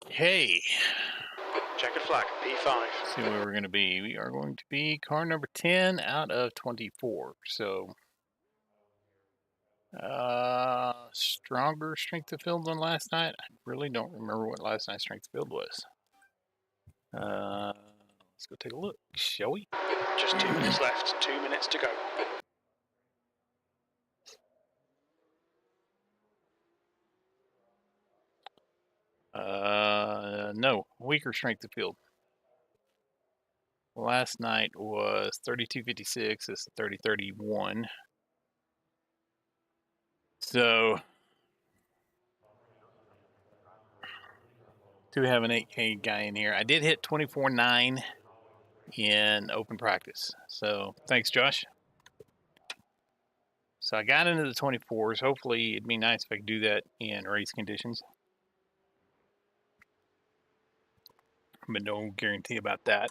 Okay, Checkered flag, P5. see where we're going to be. We are going to be car number 10 out of 24. So, stronger strength of field than last night. I really don't remember what last night's strength of field was. Let's go take a look, shall we? Just 2 minutes left, 2 minutes to go. No, weaker strength of field. Last night was 32.56. This is 30.31. So, do have an 8K guy in here. I did hit 24.9 in open practice. So, thanks, Josh. So, I got into the 24s. Hopefully, it'd be nice if I could do that in race conditions. But no guarantee about that.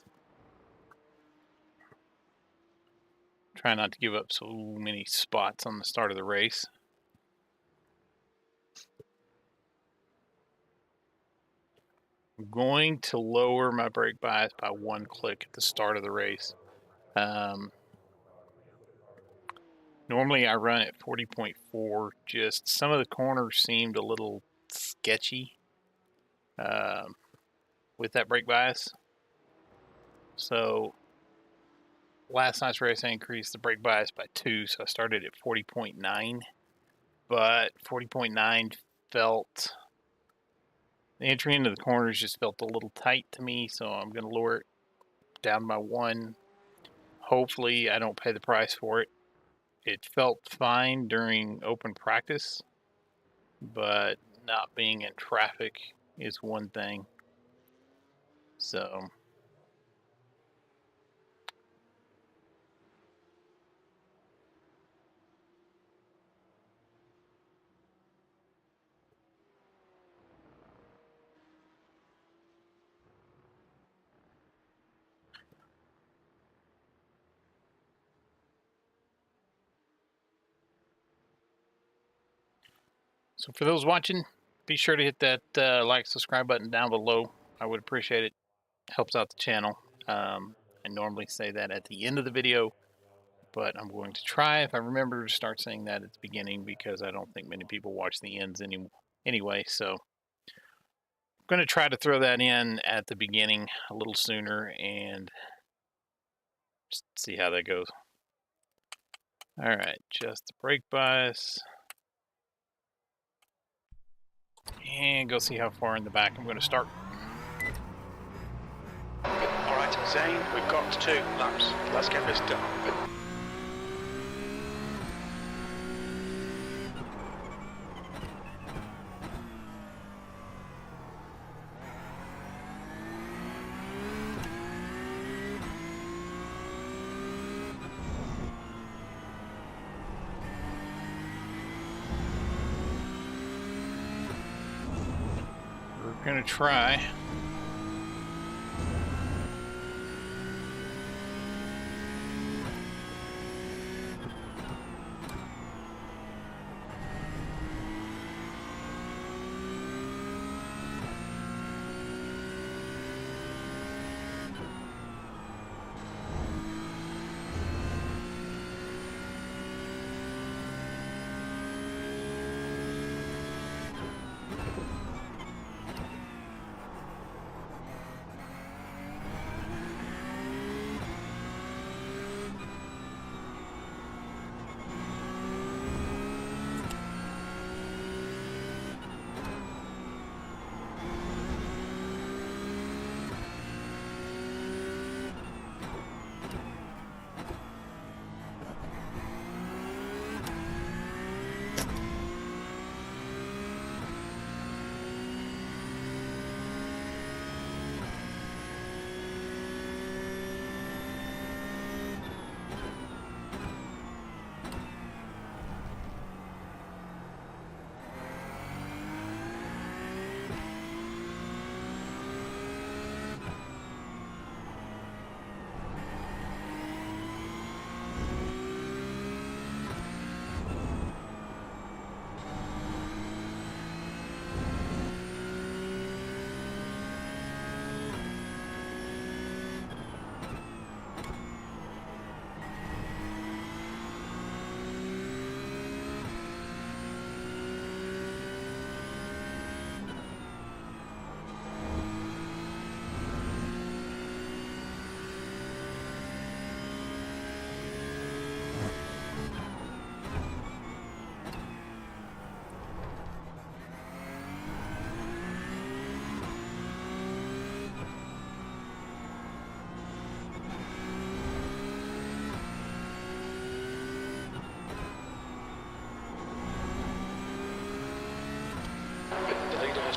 Try not to give up so many spots on the start of the race. I'm going to lower my brake bias by 1 click at the start of the race. Normally I run at 40.4. Just some of the corners seemed a little sketchy with that brake bias. So last night's race I increased the brake bias by 2, so I started at 40.9. But 40.9 felt, the entry into the corners just felt a little tight to me, so I'm going to lower it down by 1. Hopefully I don't pay the price for it. It felt fine during open practice, but not being in traffic is one thing. So for those watching, be sure to hit that like, subscribe button down below. I would appreciate it. Helps out the channel. I normally say that at the end of the video, but I'm going to try, if I remember, to start saying that at the beginning, because I don't think many people watch the ends anyway. So I'm going to try to throw that in at the beginning a little sooner and just see how that goes. All right, just the brake bias. And go see how far in the back I'm going to start. Alright, Zane, we've got 2 laps. Let's get this done. We're going to try.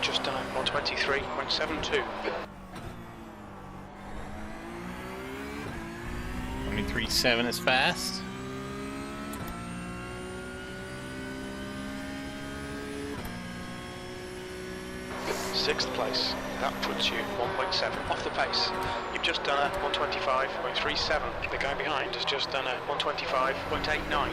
just done a 123.72. 23.7 is fast. Sixth place. That puts you 1.7 off the pace. You've just done a 125.37. The guy behind has just done a 125.89.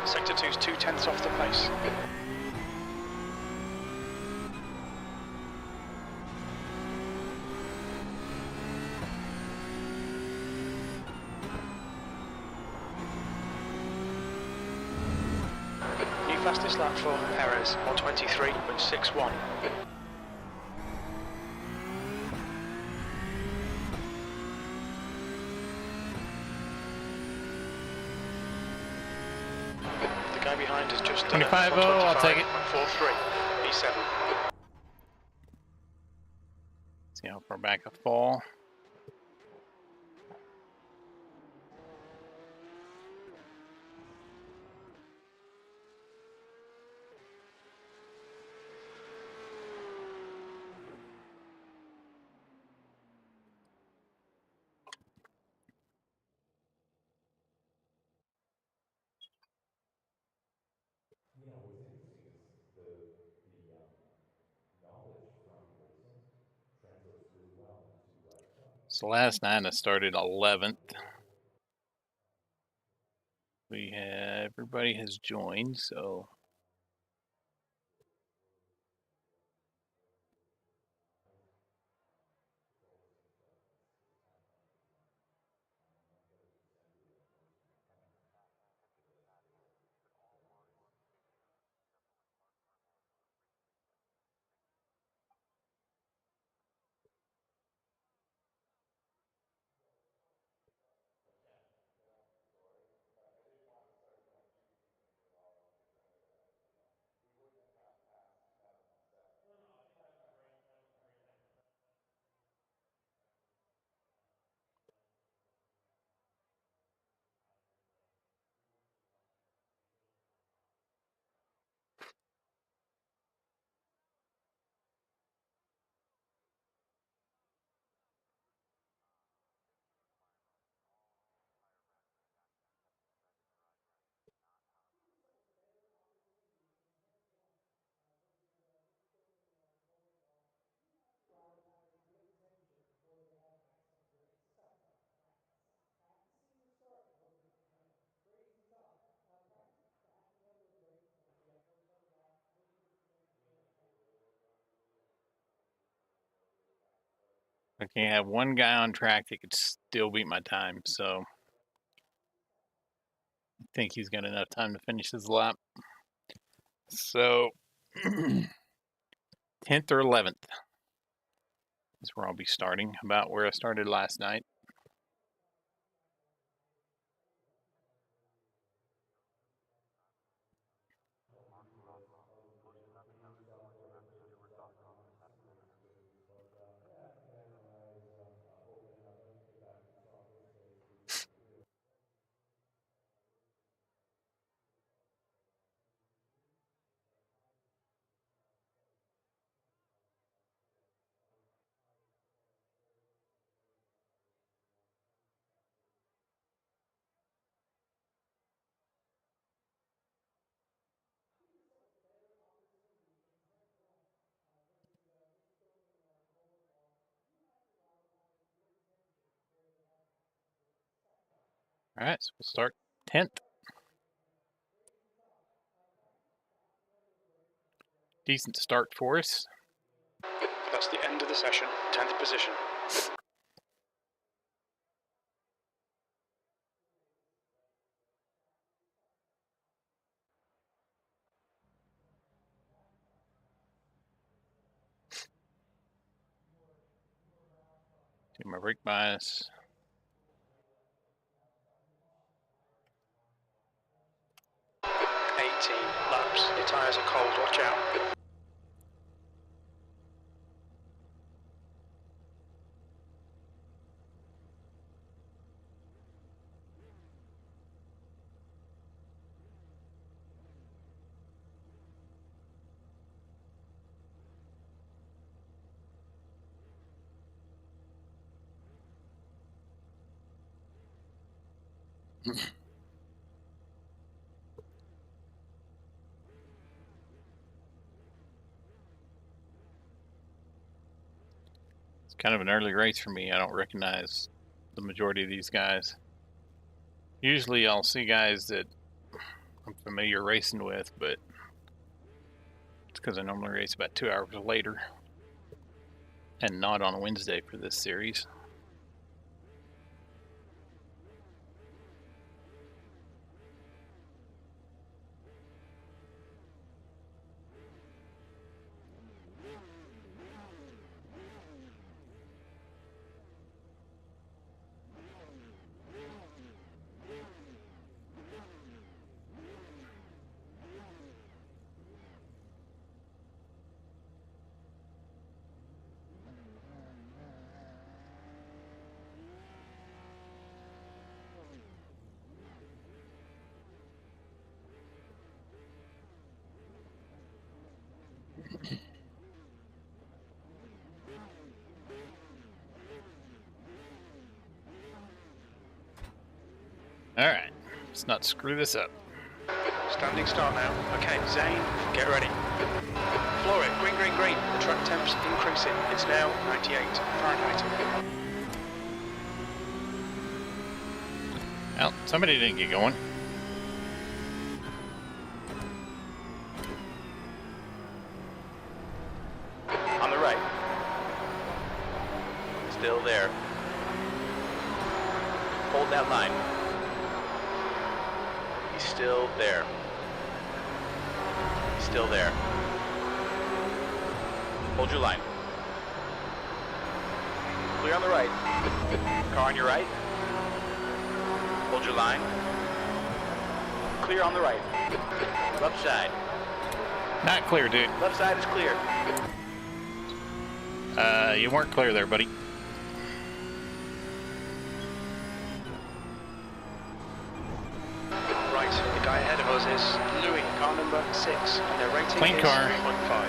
Sector 2's 2/10 off the pace. New fastest lap for Perez, 123.61. The guy behind has just done 25.0, I'll take it. 125.43, B7. See how far back I fall. You know, what's interesting is the knowledge from racing translates really well into trucking. So last night I started 11th. Everybody has joined, so I can have one guy on track that could still beat my time. So I think he's got enough time to finish his lap. So 10th or 11th is where I'll be starting, about where I started last night. All right, so we'll start 10th. Decent start for us. That's the end of the session. 10th position. Do my brake bias. Laps. Your tyres are cold, watch out. It's kind of an early race for me. I don't recognize the majority of these guys. Usually I'll see guys that I'm familiar racing with, but it's because I normally race about 2 hours later and not on a Wednesday for this series. All right, let's not screw this up. Standing start now. Okay, Zane, get ready. Floor it, green, green, green. The track temp's increasing. It's now 98 Fahrenheit. Well, somebody didn't get going. On the right. Still there. Hold that line. He's still there. He's still there. Hold your line. Clear on the right. Car on your right. Hold your line. Clear on the right. Left side. Not clear, dude. Left side is clear. You weren't clear there, buddy. Right, the guy ahead of us is Louis, car number 6, and their rating Clean is car. 3.5.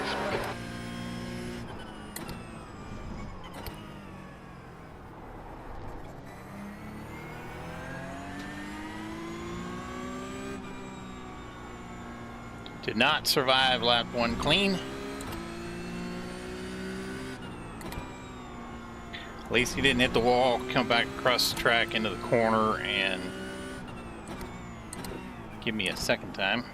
Did not survive lap 1 clean. At least he didn't hit the wall, come back across the track into the corner, and give me a second time.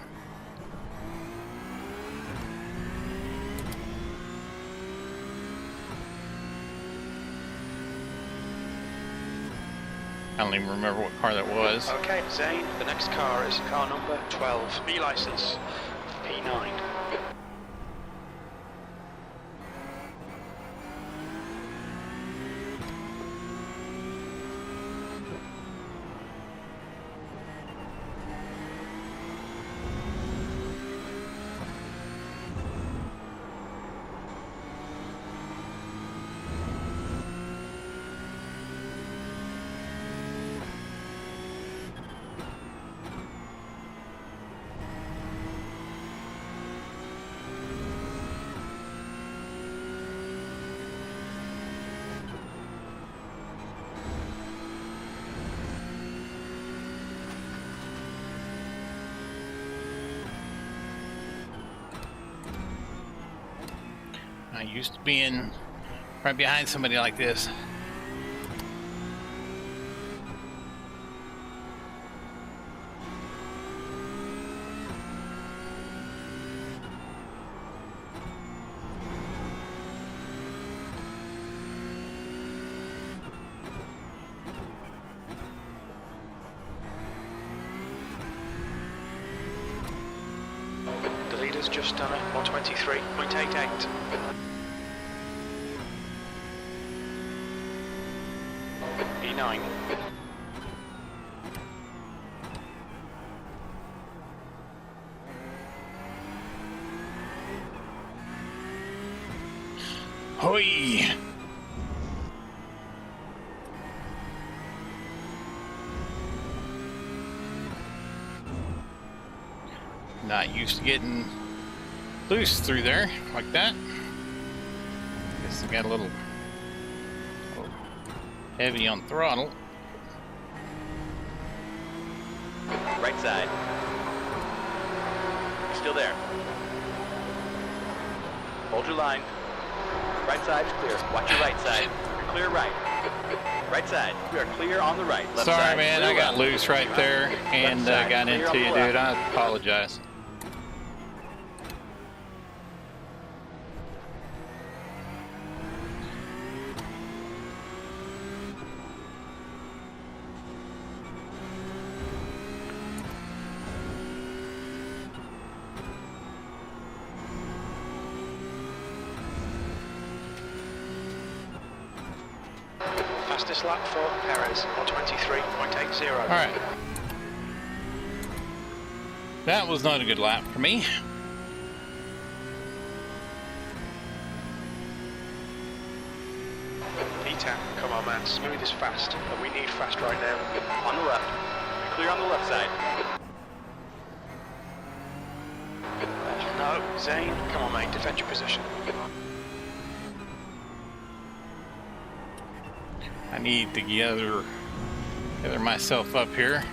I don't even remember what car that was. Okay, Zane, the next car is car number 12, B license, P9. I used to being right behind somebody like this. has just done a 123.88. E9. Hoi! Not used to getting loose through there like that. Guess I got a little heavy on throttle. Right side. You're still there. Hold your line. Right side is clear. Watch your right side. You're clear right. Right side. We are clear on the right. Left Sorry, side, man, I got loose right there and side, got clear into on the you, left. dude. I apologize. Fastest lap for Perez, 123.80. All right. That was not a good lap for me. E10, come on man, smooth is fast, and we need fast right now. On the left. You're clear on the left side. No, Zane, come on mate, defend your position. I need to gather myself up here.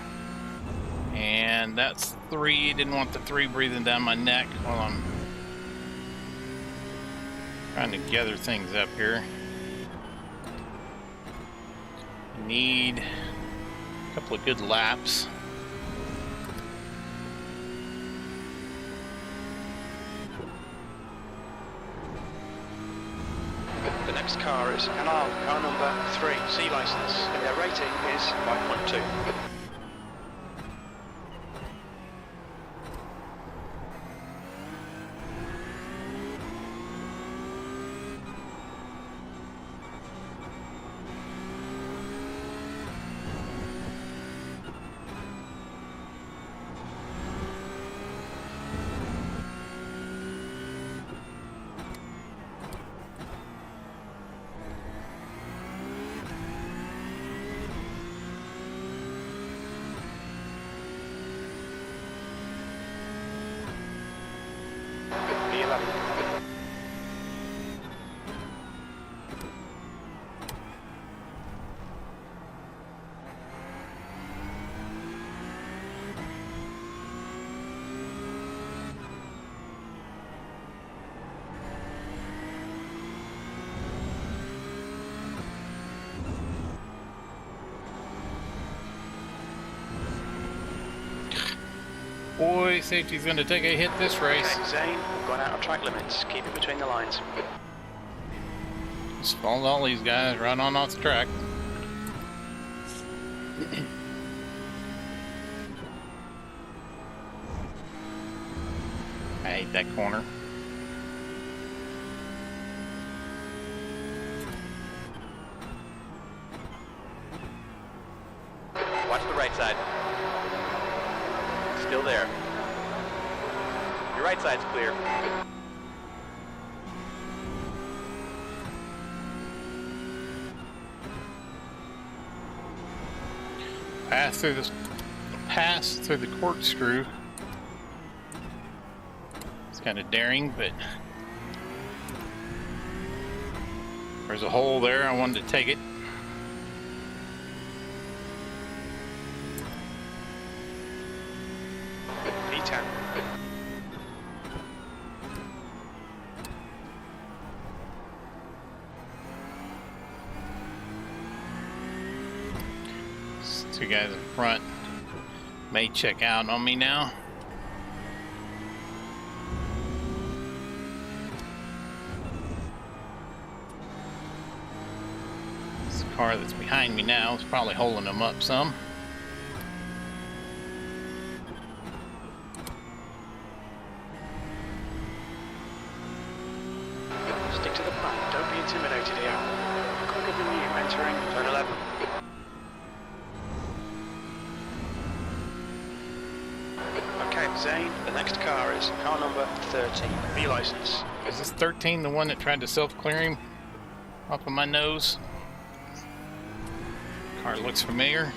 And that's 3. Didn't want the 3 breathing down my neck while I'm trying to gather things up here. Need a couple of good laps. The next car is car number 3, C license, and their rating is 5.2. E11. Boy, safety's going to take a hit this race. Okay, Zane, we've gone out of track limits. Keep it between the lines. Just follow all these guys, run on off the track. I hate that corner. Watch the right side. Still there. Your right side's clear. Pass through the corkscrew. It's kind of daring, but there's a hole there. I wanted to take it. E10. These 2 guys in front may check out on me now. This car that's behind me now is probably holding them up some. intimidated here. Quicker than you entering turn 11. Okay, Zane, the next car is car number 13. B license. Is this 13 the one that tried to self-clear him off of my nose? Car looks familiar.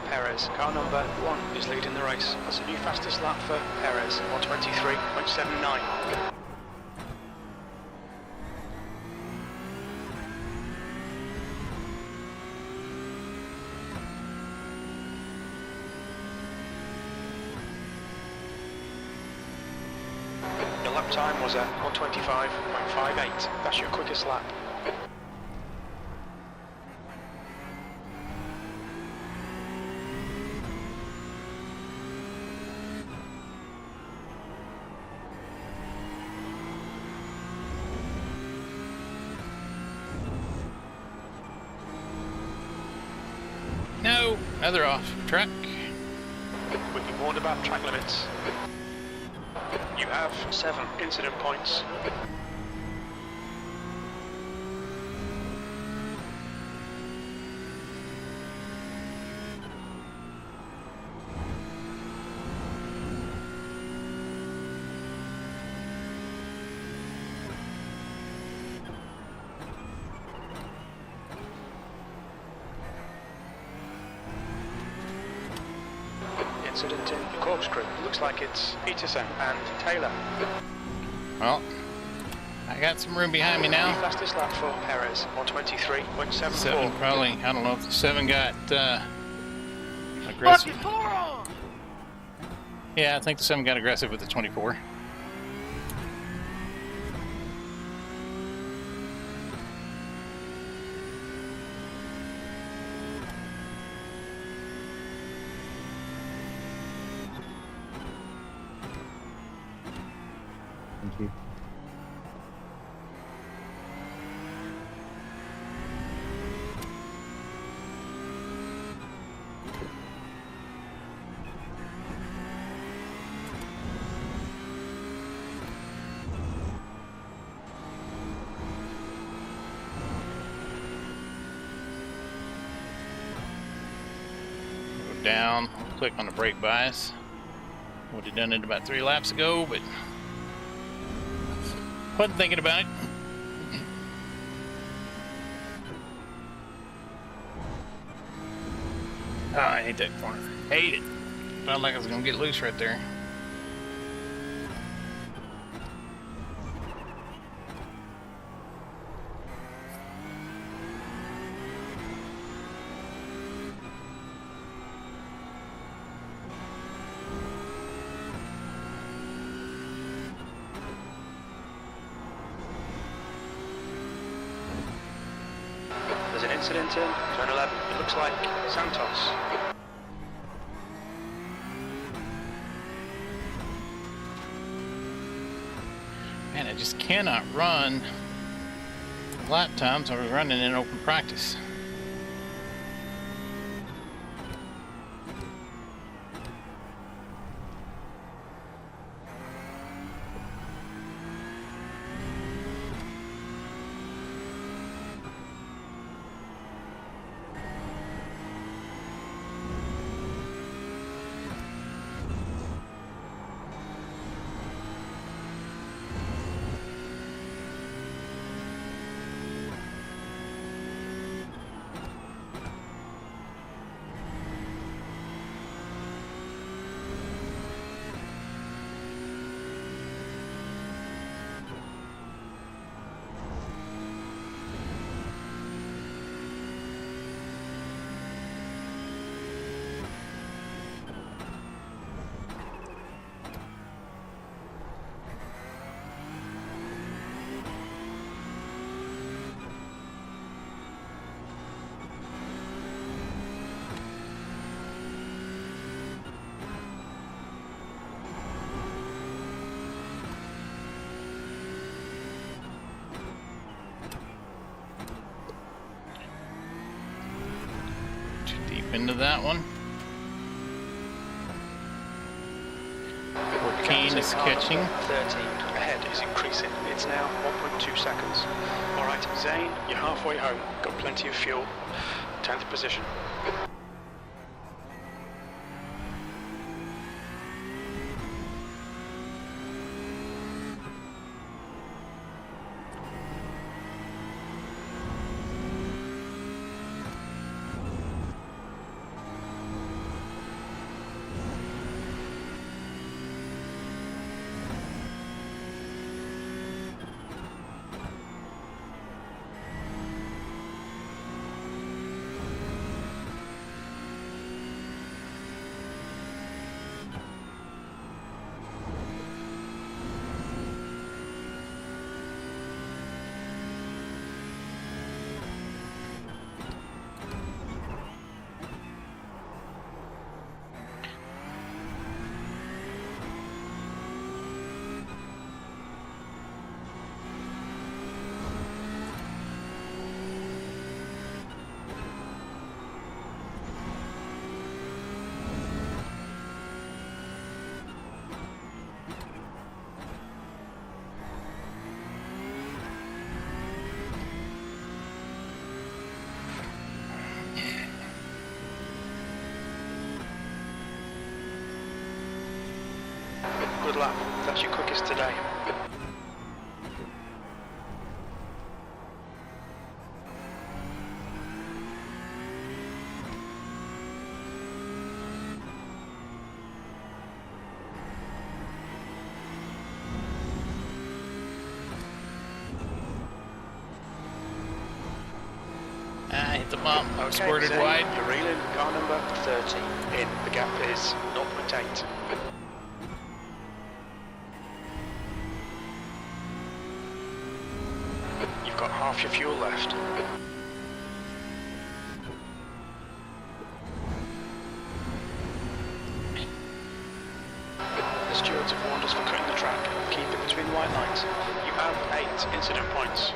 Perez, car number 1 is leading the race. That's a new fastest lap for Perez, 123.79. Your lap time was a 125.58. That's your quickest lap. No, another off track. We've been warned about track limits. You have 7 incident points. Incident in the corkscrew. Looks like it's Peterson and Taylor. Well, I got some room behind me now. Fastest lap for Perez, 123.74. 7 probably, I don't know if the 7 got aggressive. Yeah, I think the 7 got aggressive with the 24. Thank you. Go down, click on the brake bias. Would have done it about 3 laps ago, but wasn't thinking about it. Oh, I hate that corner. Hate it. Felt like I was gonna get loose right there. There's an incident in turn 11. It looks like Santos. Man, I just cannot run lap times I was running in open practice. Too deep into that one. 14 is catching. 13 ahead is increasing. It's now 1.2 seconds. All right, Zane, you're halfway home. Got plenty of fuel. 10th position. Good lap. That's your quickest today. Hit the bump. Okay, Squirted Zane, wide. you're reeling. Car number 13 in. The gap is 0.8. You've got half your fuel left. The stewards have warned us for cutting the track. Keep it between the white lines. You have 8 incident points.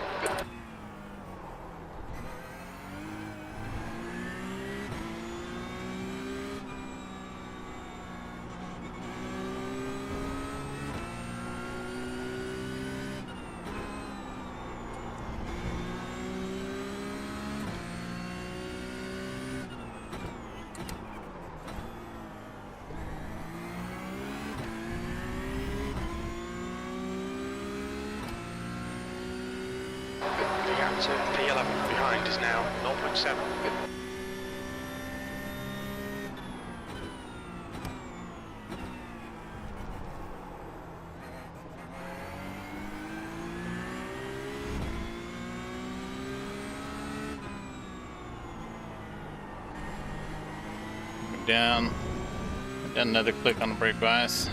The gap to P11 behind is now 0.7. Down. Done another click on the brake bias.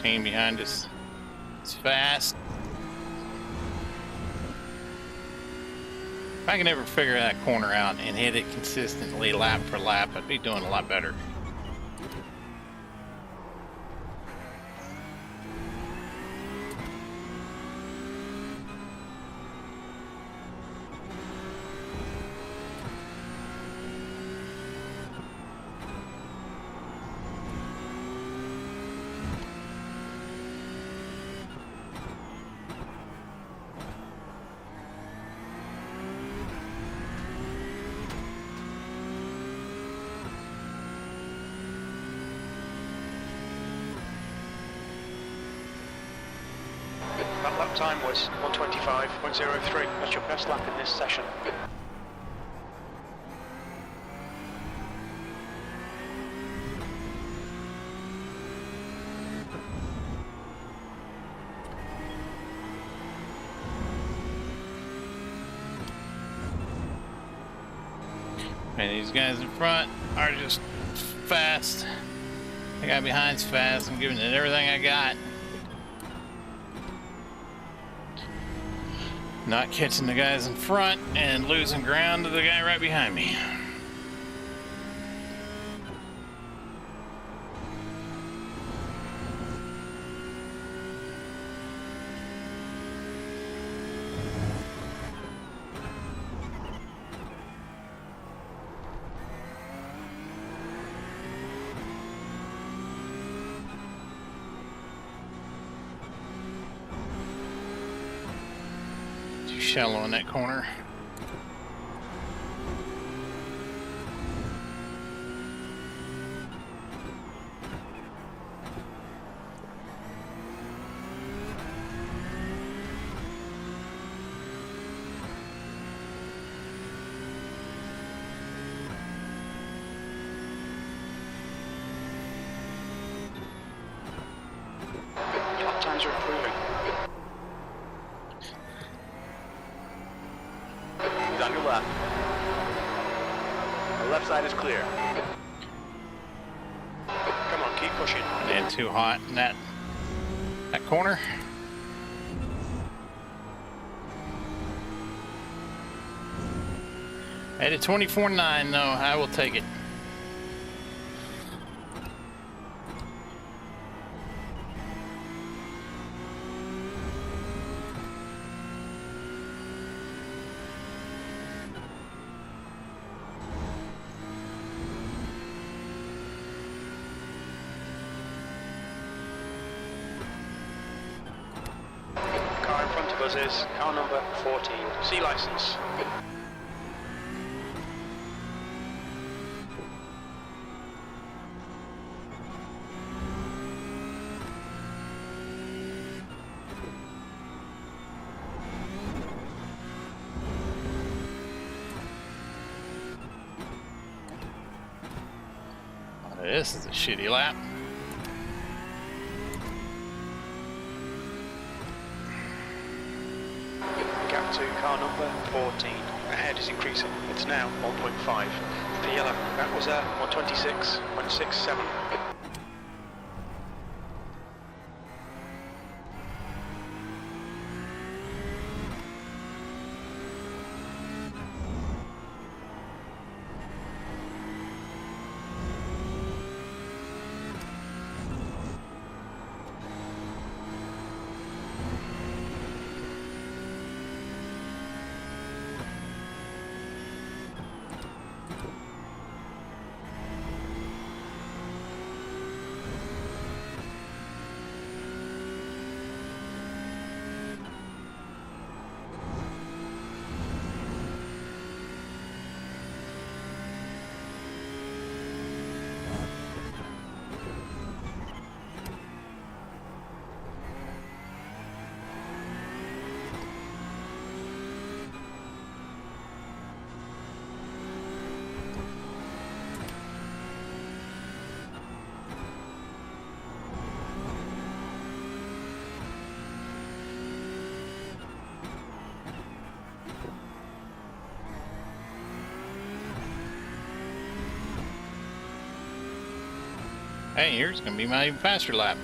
Behind us. It's fast. If I can ever figure that corner out and hit it consistently lap for lap, I'd be doing a lot better. That lap time was 1:25.03. That's your best lap in this session. And these guys in front are just fast. The guy behind's fast. I'm giving it everything I got. Not catching the guys in front and losing ground to the guy right behind me. shallow in that corner. Lap times are improving. He's on your left. The left side is clear. Come on, keep pushing. And too hot in that corner. At a 24.9 though, I will take it. Car in front of us is car number 14. C license. This is a shitty lap. Gap to car number 14. Ahead is increasing. It's now 1.5. P11. That was a 126.67. Hey, here's gonna be my faster lap.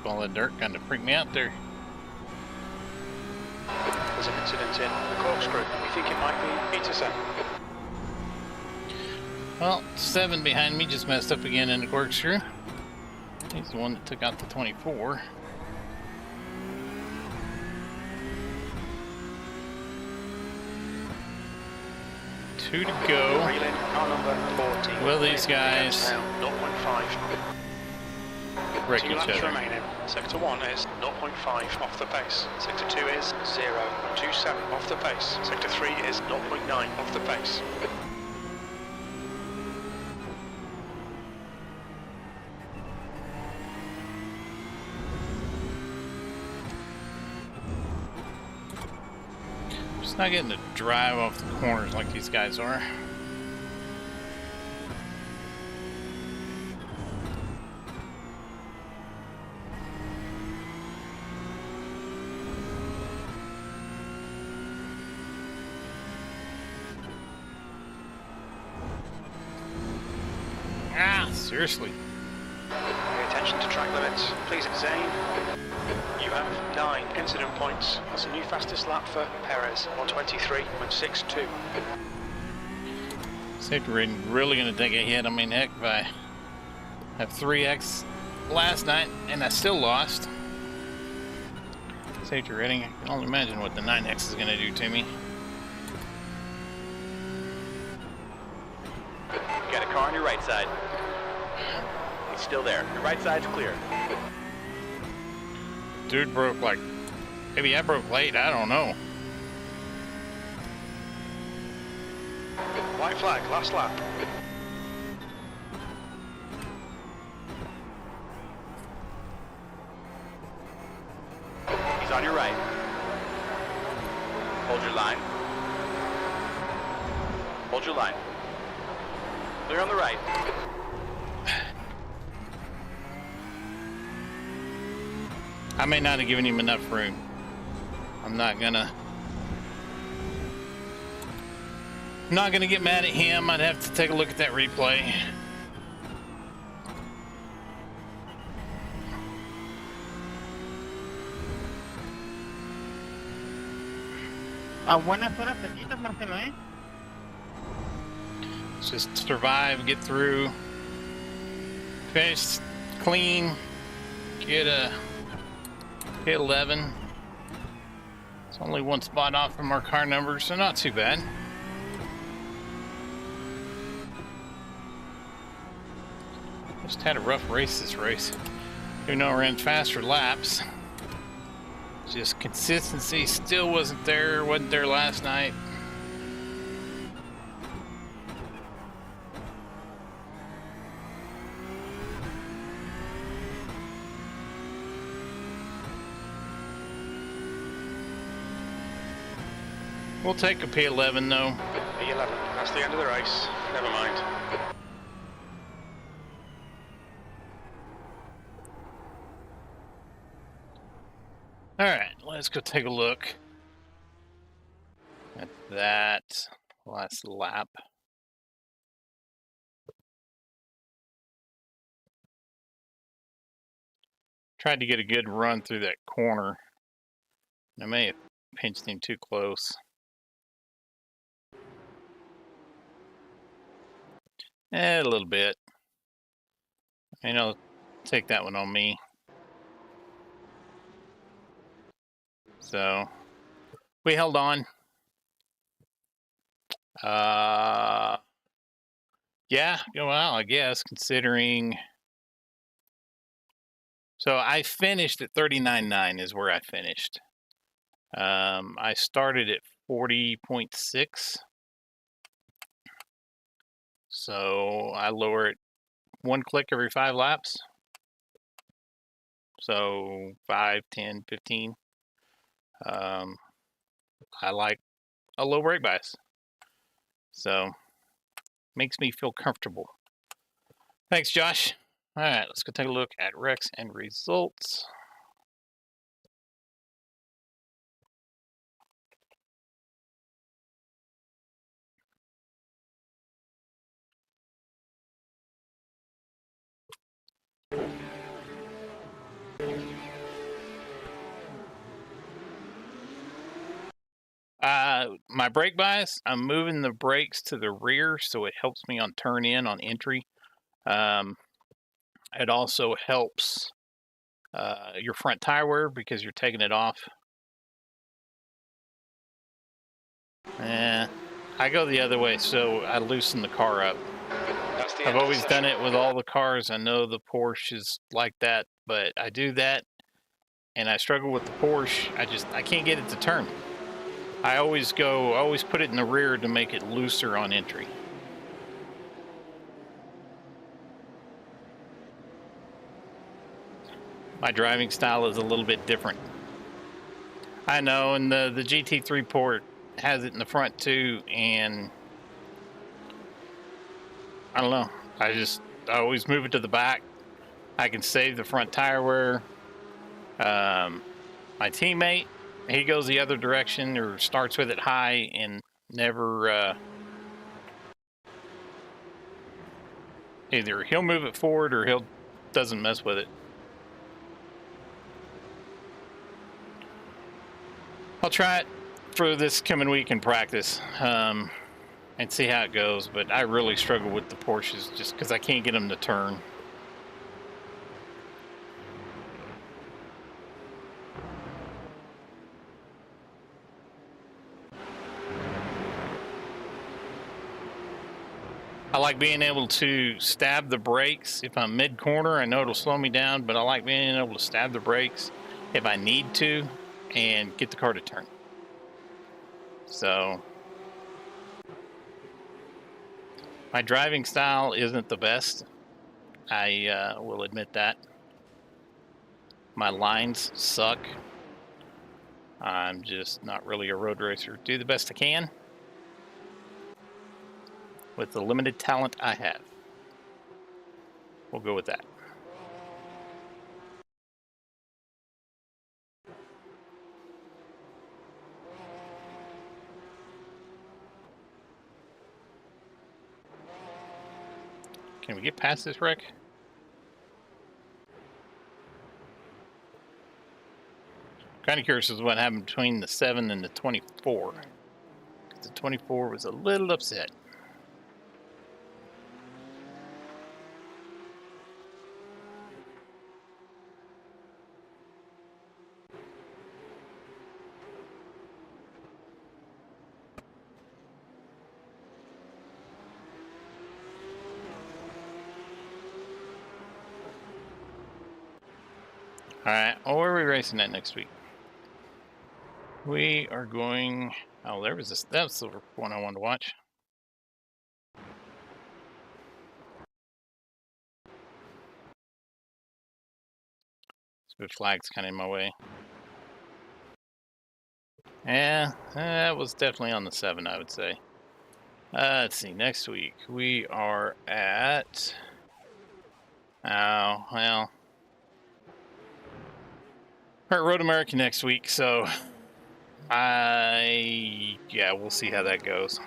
All the dirt kind of freaked me out there. There's an incident in the corkscrew. We think it might be Peterson. Well, 7 behind me just messed up again in the corkscrew. He's the one that took out the 24. Two to go. Reeling, car number 14. Will these guys 0.5. wreck 2 each laps other? remaining. Sector 1 is 0.5 off the pace. Sector 2 is 0.27 off the pace. Sector 3 is 0.9 off the pace. Not getting to drive off the corners like these guys are. Ah, seriously. Pay attention to track limits. Please, Zane. You have 9 incident points. That's a new fastest lap for Perez, 123.62. Safety rating really going to take a hit. I mean, heck, if I have 3x last night and I still lost. Safety rating, I can only imagine what the 9x is going to do to me. Got a car on your right side. He's still there. Your right side's clear. Dude broke like, maybe I broke late, I don't know. White flag, last lap. He's on your right. Hold your line. Hold your line. Clear on the right. I may not have given him enough room. I'm not gonna get mad at him. I'd have to take a look at that replay. A buenas horas cerquitas, Marcelo, ¿eh? Just survive, get through, finish clean, get a hit 11. It's only one spot off from our car numbers, so not too bad. Just had a rough race this race. Even though I ran faster laps, just consistency still wasn't there last night. We'll take a P11 though. P11, that's the end of the race. Never mind. Alright, let's go take a look at that last lap. Tried to get a good run through that corner. I may have pinched him too close. A little bit. You know, take that one on me. So, we held on. Yeah, well, I guess, considering... So, I finished at 39.9 is where I finished. I started at 40.6. So, I lower it 1 click every 5 laps. So, 5, 10, 15. I like a low brake bias. So, makes me feel comfortable. Thanks, Josh. All right, let's go take a look at wrecks and results. My brake bias, I'm moving the brakes to the rear so it helps me on turn in on entry. It also helps your front tire wear because you're taking it off. I go the other way, so I loosen the car up. I've always done it with all the cars. I know the Porsche is like that, but I do that and I struggle with the Porsche. I can't get it to turn. I always put it in the rear to make it looser on entry. My driving style is a little bit different. I know, and the GT3 port has it in the front too, and I don't know. I always move it to the back. I can save the front tire wear. My teammate, he goes the other direction or starts with it high and never, either he'll move it forward or doesn't mess with it. I'll try it for this coming week in practice, and see how it goes, but I really struggle with the Porsches just because I can't get them to turn. I like being able to stab the brakes. If I'm mid-corner, I know it'll slow me down, but I like being able to stab the brakes if I need to and get the car to turn. So, my driving style isn't the best. I will admit that. My lines suck. I'm just not really a road racer. Do the best I can with the limited talent I have. We'll go with that. Can we get past this wreck? Kind of curious as to what happened between the 7 and the 24. The 24 was a little upset. Alright, well, where are we racing at next week? We are going... Oh, there was this... That's the one I wanted to watch. Stupid flag's kind of in my way. Yeah, that was definitely on the 7, I would say. Let's see, next week we are at... Oh, well... We're at Road America next week, so... Yeah, we'll see how that goes.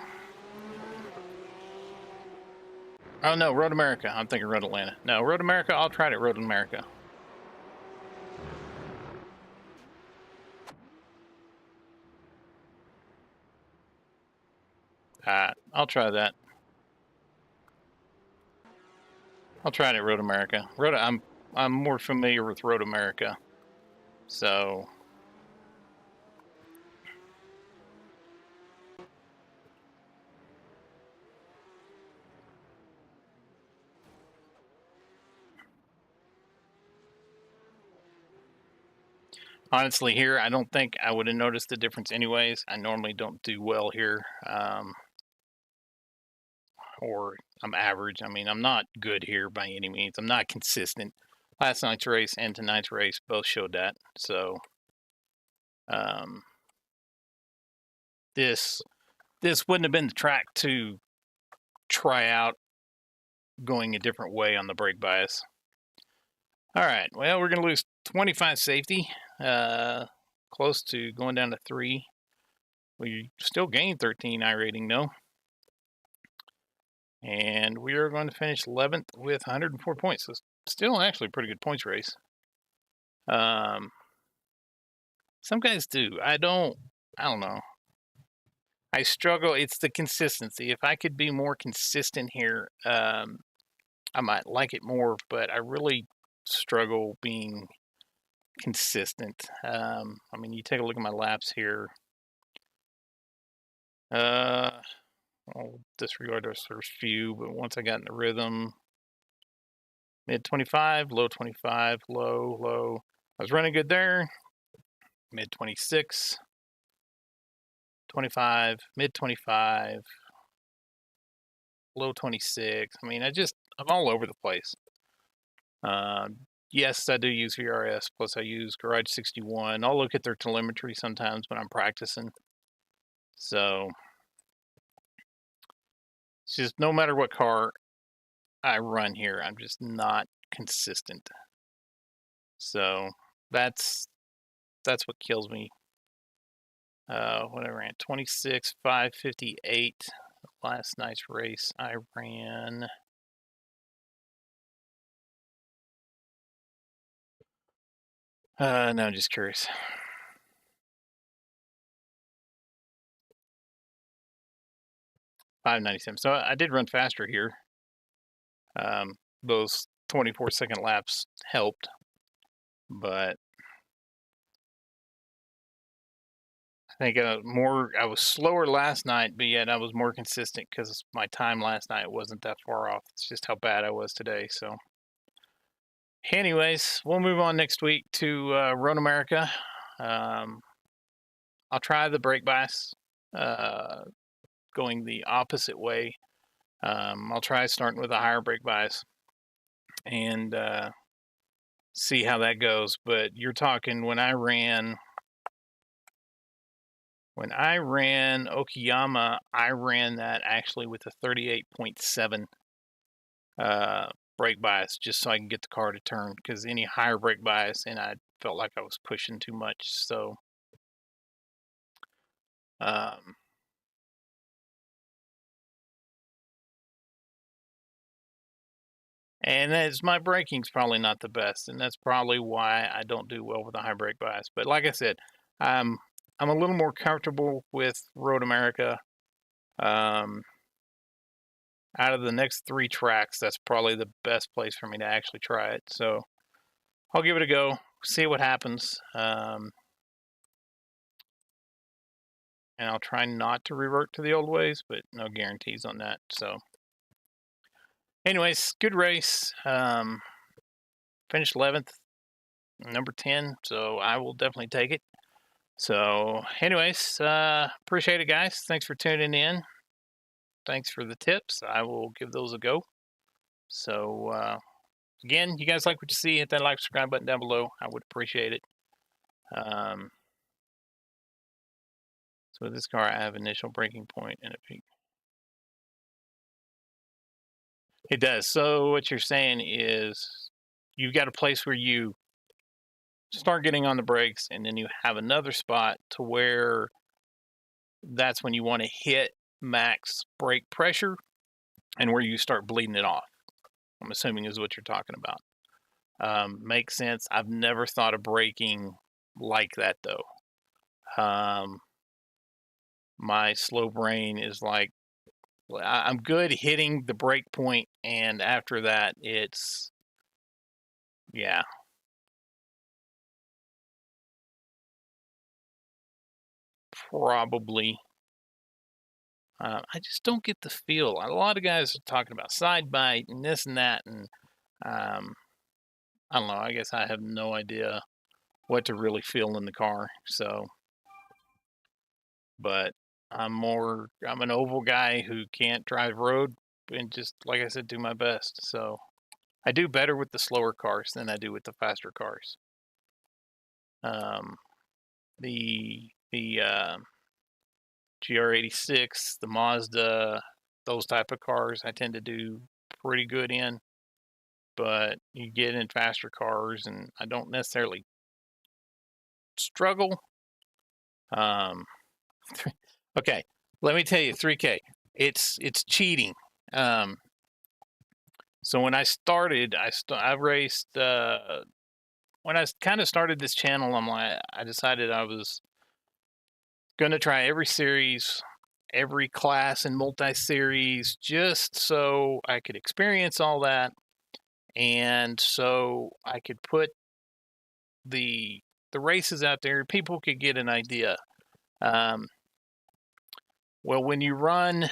Oh no, Road America. I'm thinking Road Atlanta. No, Road America, I'll try it at Road America. I'll try that. I'll try it at Road America. I'm more familiar with Road America. So honestly, here, I don't think I would have noticed the difference anyways. I normally don't do well here. Or I'm average. I mean, I'm not good here by any means. I'm not consistent. Last night's race and tonight's race both showed that. So, this wouldn't have been the track to try out going a different way on the brake bias. All right, well, we're going to lose 25 safety, close to going down to 3. We still gained 13 iRating, though. And we are going to finish 11th with 104 points. So still actually a pretty good points race. Some guys do. I don't know. I struggle. It's the consistency. If I could be more consistent here, I might like it more, but I really struggle being consistent. I mean, you take a look at my laps here. I'll disregard those first few, but once I got in the rhythm, mid 25, low 25, low, low. I was running good there. Mid 26, 25, mid 25, low 26. I mean, I'm all over the place. Yes, I do use VRS, plus I use Garage 61. I'll look at their telemetry sometimes when I'm practicing. So it's just no matter what car I run here, I'm just not consistent. So that's what kills me. What I ran 26,558 last night's race. I ran no, I'm just curious. 597. So I did run faster here. Those 24-second laps helped, but I think I was slower last night, but yet I was more consistent because my time last night wasn't that far off. It's just how bad I was today. So anyways, we'll move on next week to Road America. I'll try the brake bias, going the opposite way. I'll try starting with a higher brake bias and see how that goes. But you're talking when I ran Okayama, I ran that actually with a 38.7 brake bias just so I can get the car to turn, because any higher brake bias and I felt like I was pushing too much. So and that's, my braking's probably not the best, and that's probably why I don't do well with a high brake bias. But like I said, I'm a little more comfortable with Road America. Out of the next 3 tracks, that's probably the best place for me to actually try it. So I'll give it a go, see what happens. And I'll try not to revert to the old ways, but no guarantees on that. So anyways, good race. Finished 11th, number 10, so I will definitely take it. So anyways, appreciate it, guys. Thanks for tuning in. Thanks for the tips. I will give those a go. So again, you guys like what you see, hit that like, subscribe button down below. I would appreciate it. So with this car, I have initial braking point and a peak. It does. So what you're saying is you've got a place where you start getting on the brakes, and then you have another spot to where that's when you want to hit max brake pressure and where you start bleeding it off. I'm assuming is what you're talking about. Makes sense. I've never thought of braking like that though. My slow brain is like, I'm good hitting the brake point, and after that, it's, yeah. Probably. I just don't get the feel. A lot of guys are talking about side bite and this and that, and I don't know. I guess I have no idea what to really feel in the car. So, but I'm an oval guy who can't drive road, and just like I said, do my best. So I do better with the slower cars than I do with the faster cars. The GR86, the Mazda, those type of cars I tend to do pretty good in. But you get in faster cars, and I don't necessarily struggle. Okay, let me tell you, 3K, it's cheating. So when I started, I raced. When I kind of started this channel, I decided I was gonna try every series, every class and multi-series, just so I could experience all that, and so I could put the races out there, people could get an idea. Well, when you run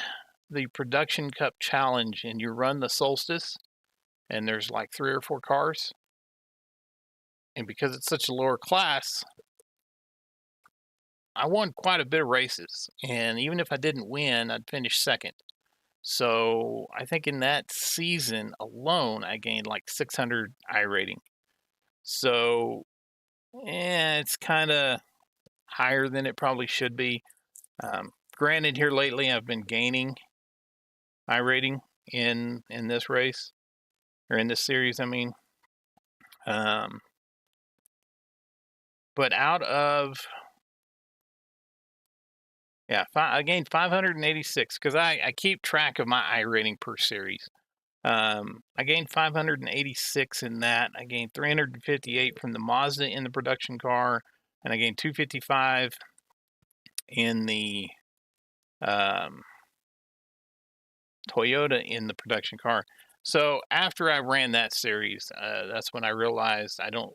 the Production Cup Challenge and you run the Solstice, and there's like 3 or 4 cars, and because it's such a lower class, I won quite a bit of races, and even if I didn't win, I'd finish second. So I think in that season alone, I gained like 600 iRating. So it's kind of higher than it probably should be. granted, here lately I've been gaining iRating in this race, or in this series, I mean. But out of, yeah, I gained 586 because I keep track of my iRating per series. I gained 586 in that. I gained 358 from the Mazda in the production car, and I gained 255 in the Toyota in the production car. So after I ran that series, that's when I realized I don't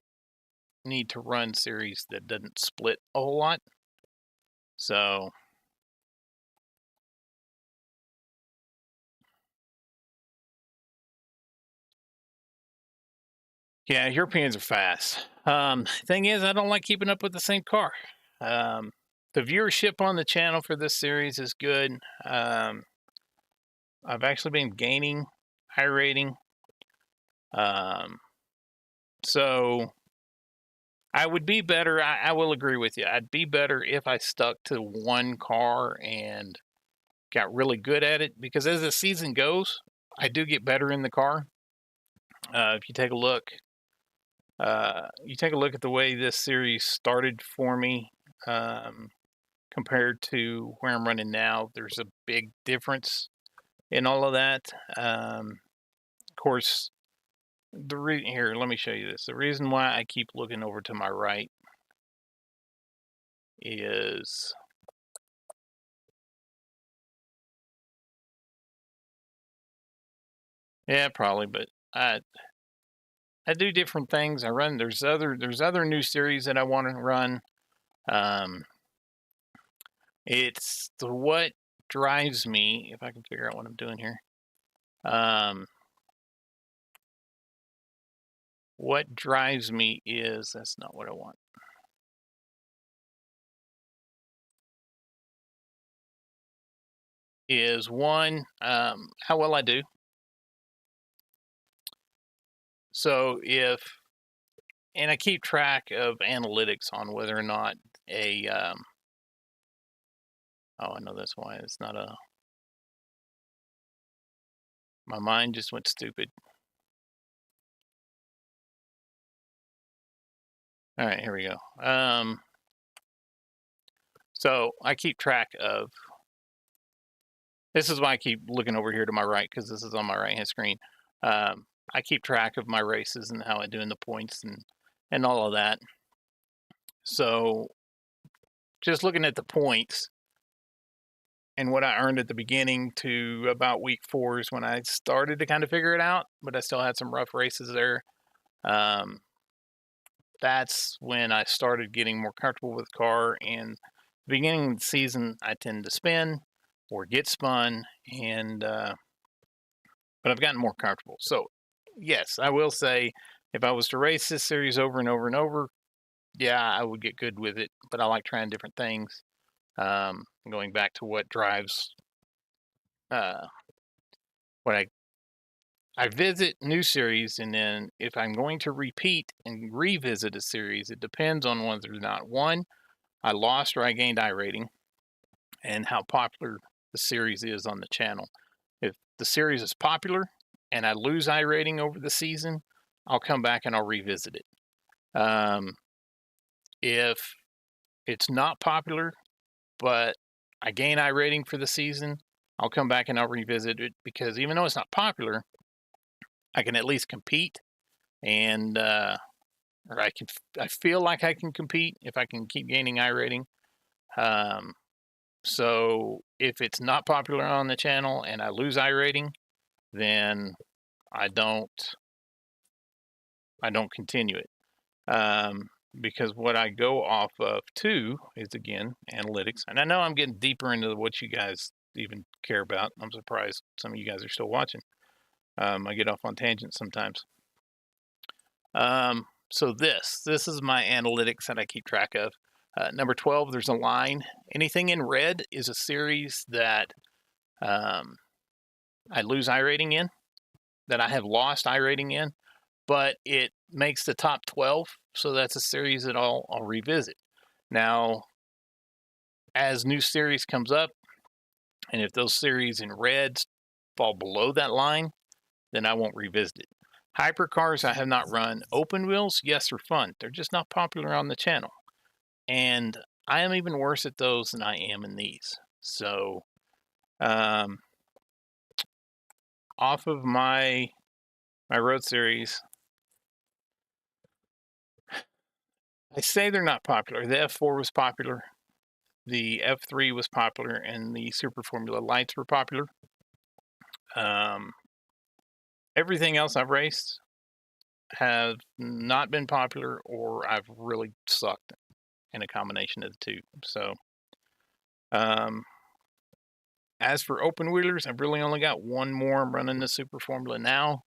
need to run series that doesn't split a whole lot. So yeah, Europeans are fast. Thing is, I don't like keeping up with the same car. The viewership on the channel for this series is good. I've actually been gaining iRating. So I would be better. I will agree with you. I'd be better if I stuck to one car and got really good at it, because as the season goes, I do get better in the car. If you take a look, at the way this series started for me, compared to where I'm running now, there's a big difference in all of that. Of course, here, let me show you this. The reason why I keep looking over to my right is yeah, probably, but I do different things. I run. There's other new series that I want to run. It's what drives me. If I can figure out what I'm doing here. What drives me is, that's not what I want. Is one, how well I do. So and I keep track of analytics on whether or not a, oh, I know that's why it's not a, my mind just went stupid. All right, here we go. So I keep track of, this is why I keep looking over here to my right, because this is on my right-hand screen. I keep track of my races and how I do in the points and all of that. So just looking at the points and what I earned at the beginning to about week 4 is when I started to kind of figure it out, but I still had some rough races there. That's when I started getting more comfortable with the car. And the beginning of the season, I tend to spin or get spun, and but I've gotten more comfortable. So yes, I will say, if I was to race this series over and over and over, yeah, I would get good with it. But I like trying different things. Going back to what drives, what I visit new series, and then if I'm going to repeat and revisit a series, it depends on whether or not, one, I lost or I gained iRating, and how popular the series is on the channel. If the series is popular and I lose iRating over the season, I'll come back and I'll revisit it. If it's not popular, but I gain iRating for the season, I'll come back and I'll revisit it, because even though it's not popular, I can at least compete, and or I feel like I can compete if I can keep gaining iRating. So if it's not popular on the channel and I lose iRating, then I don't continue it. Because what I go off of too is, again, analytics. And I know I'm getting deeper into what you guys even care about. I'm surprised some of you guys are still watching. I get off on tangents sometimes. So this is my analytics that I keep track of. Number 12, there's a line. Anything in red is a series that I lose iRating in, that I have lost iRating in, but it makes the top 12, so that's a series that I'll revisit. Now, as new series comes up, And if those series in reds fall below that line, then I won't revisit it. Hypercars I have not run. Open wheels, yes, they're fun. They're just not popular on the channel. And I am even worse at those than I am in these. So, off of my road series, I say they're not popular. The F4 was popular. The F3 was popular, and the Super Formula Lights were popular. Everything else I've raced have not been popular, or I've really sucked in a combination of the two. So, as for open wheelers, I've really only got one more. I'm running the Super Formula now.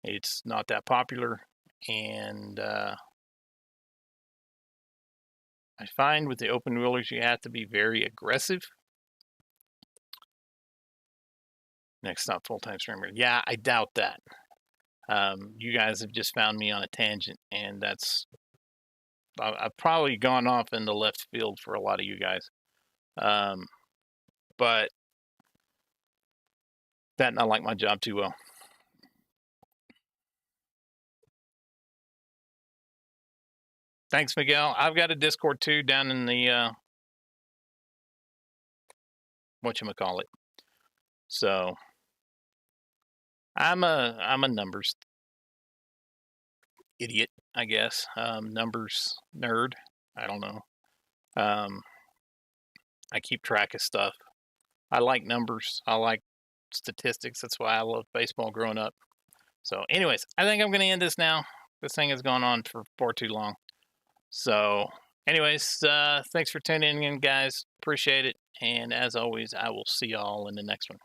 It's not that popular, and I find with the open wheelers you have to be very aggressive. Next stop, full-time streamer. Yeah, I doubt that. You guys have just found me on a tangent, and I've probably gone off in the left field for a lot of you guys. But that, and I like my job too well. Thanks, Miguel. I've got a Discord too down in the whatchamacallit. So I'm a numbers idiot, I guess. Numbers nerd. I don't know. I keep track of stuff. I like numbers. I like statistics. That's why I love baseball growing up. So anyways, I think I'm going to end this now. This thing has gone on for far too long. So anyways, thanks for tuning in, guys. Appreciate it. And as always, I will see y'all in the next one.